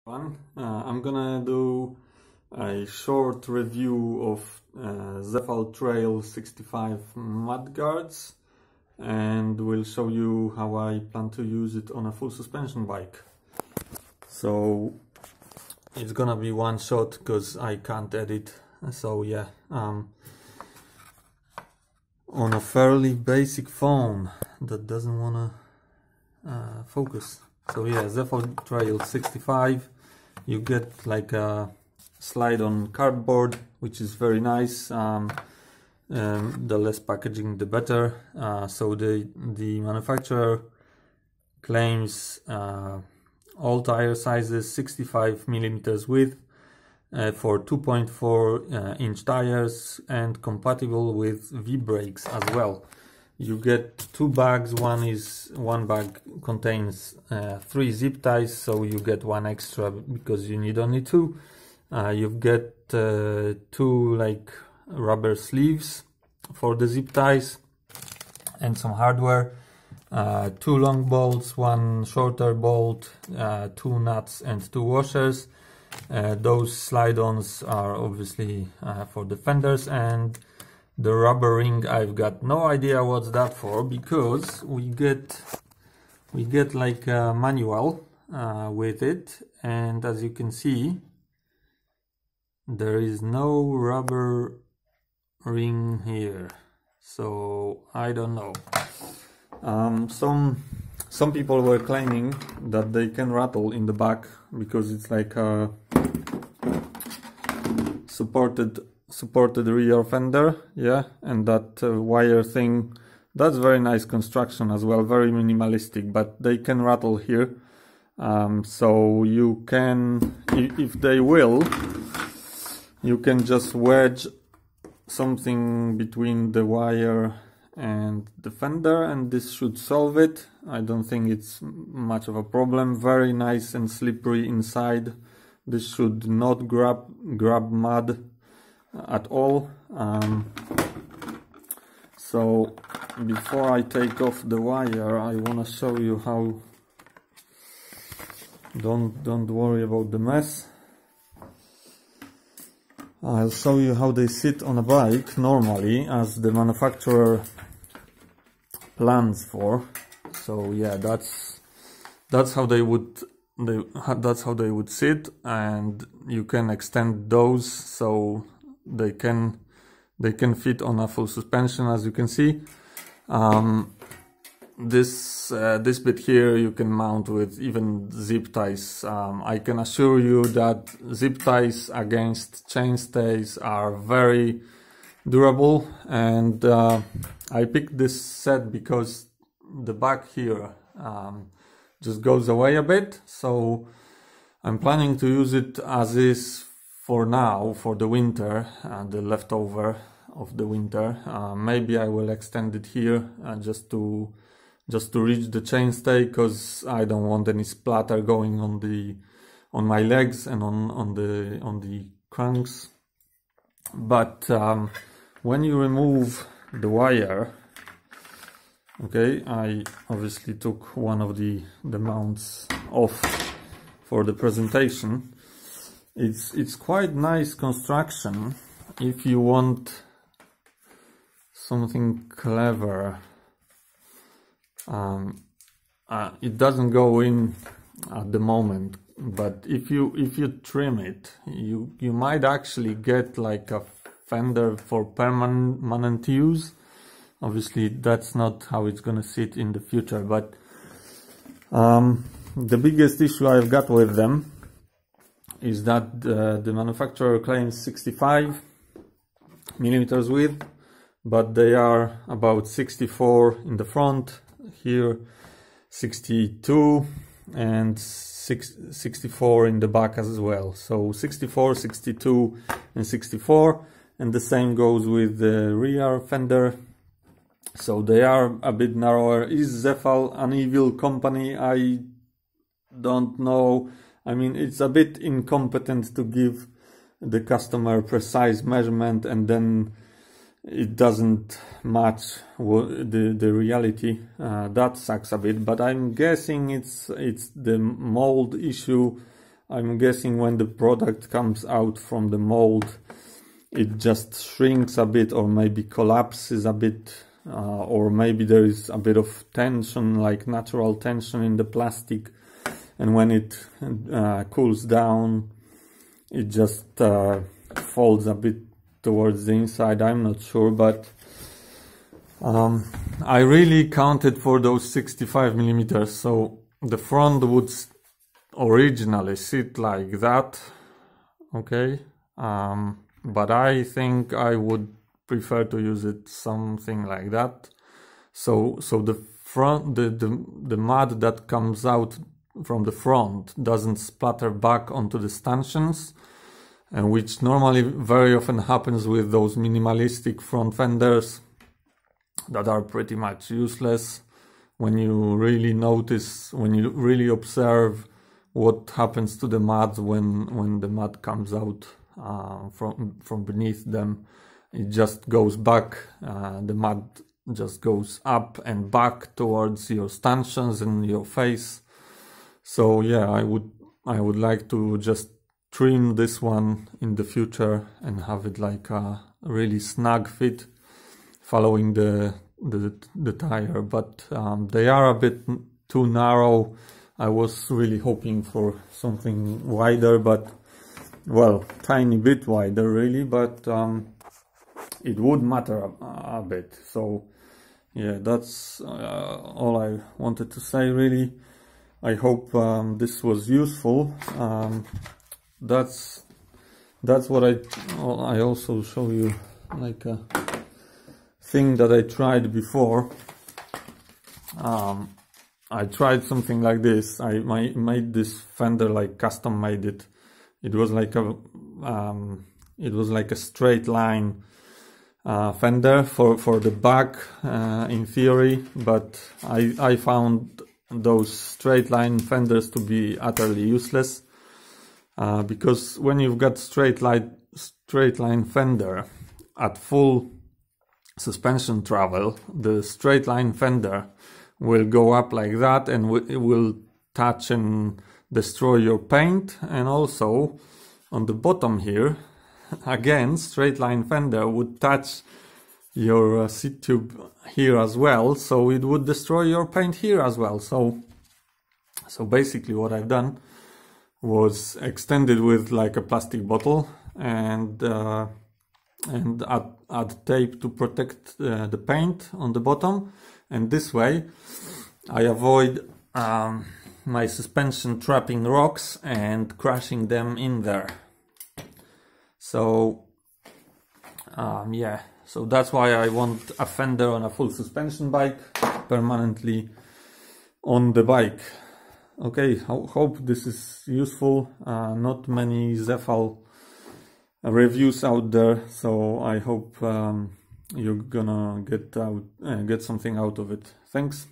I'm gonna do a short review of Zefal Trail 65 Mudguards, and will show you how I plan to use it on a full suspension bike. So it's gonna be one shot because I can't edit. So yeah, on a fairly basic phone that doesn't wanna focus. So yeah, Zefal Trail 65. You get like a slide on cardboard, which is very nice. The less packaging the better. So the manufacturer claims all tire sizes, 65 millimeters width for 2.4 inch tires, and compatible with V-brakes as well. You get two bags. One bag contains 3 zip ties, so you get one extra because you need only 2. You get 2 like rubber sleeves for the zip ties and some hardware, 2 long bolts, 1 shorter bolt, 2 nuts and 2 washers. Those slide-ons are obviously for the fenders, and the rubber ring, I've got no idea what's that for, because we get like a manual with it, and as you can see, there is no rubber ring here. So I don't know. Some people were claiming that they can rattle in the back because it's like a supported rear fender, yeah, and that wire thing, that's very nice construction as well, very minimalistic, but they can rattle here. So you can, if they will, you can just wedge something between the wire and the fender, and this should solve it. I don't think it's much of a problem. Very nice and slippery inside. This should not grab mud at all. So before I take off the wire, I want to show you how. Don't worry about the mess. I'll show you how they sit on a bike normally, as the manufacturer plans for. So yeah, that's how they would sit, and you can extend those so they can fit on a full suspension, as you can see. This bit here you can mount with even zip ties. I can assure you that zip ties against chainstays are very durable, and I picked this set because the back here just goes away a bit, so I'm planning to use it as is for now, for the winter, the leftover of the winter. Maybe I will extend it here just to reach the chainstay, because I don't want any splatter going on my legs and on the cranks. But when you remove the wire, okay, I obviously took one of the mounts off for the presentation. It's quite nice construction if you want something clever. It doesn't go in at the moment, but if you trim it, you might actually get like a fender for permanent use. Obviously that's not how it's gonna sit in the future, but the biggest issue I've got with them is that the manufacturer claims 65 millimeters width, but they are about 64 in the front, here 62, and 64 in the back as well. So 64, 62 and 64, and the same goes with the rear fender. So they are a bit narrower. Is Zefal an evil company? I don't know. I mean, it's a bit incompetent to give the customer precise measurement and then it doesn't match the reality. That sucks a bit, but I'm guessing it's the mold issue I'm guessing when the product comes out from the mold, it just shrinks a bit, or maybe collapses a bit, or maybe there is a bit of tension, like natural tension in the plastic, and when it cools down, it just folds a bit towards the inside. I'm not sure, but I really counted for those 65 millimeters, so the front would originally sit like that, okay, but I think I would prefer to use it something like that, so the front, the mud that comes out from the front doesn't splatter back onto the stanchions, and which normally very often happens with those minimalistic front fenders that are pretty much useless. When you really notice, when you really observe what happens to the mud when the mud comes out from beneath them, it just goes back. The mud just goes up and back towards your stanchions and your face. So yeah, I would like to just trim this one in the future and have it like a really snug fit following the tire, but they are a bit too narrow. I was really hoping for something wider, but well, tiny bit wider really, but it would matter a bit. So yeah, that's all I wanted to say really. I hope this was useful. That's what I also show you like a thing that I tried before. I tried something like this. I made this fender, like custom made it. It was like a straight line fender for the back in theory, but I found those straight line fenders to be utterly useless, because when you've got straight line fender at full suspension travel, the straight line fender will go up like that, and it will touch and destroy your paint. And also on the bottom here, again, straight line fender would touch your seat tube here as well, so it would destroy your paint here as well. So basically what I've done was extended with like a plastic bottle and add tape to protect the paint on the bottom, and this way I avoid my suspension trapping rocks and crashing them in there. So yeah, so that's why I want a fender on a full suspension bike permanently on the bike. Okay, hope this is useful. Not many Zefal reviews out there, so I hope you're gonna get something out of it. Thanks.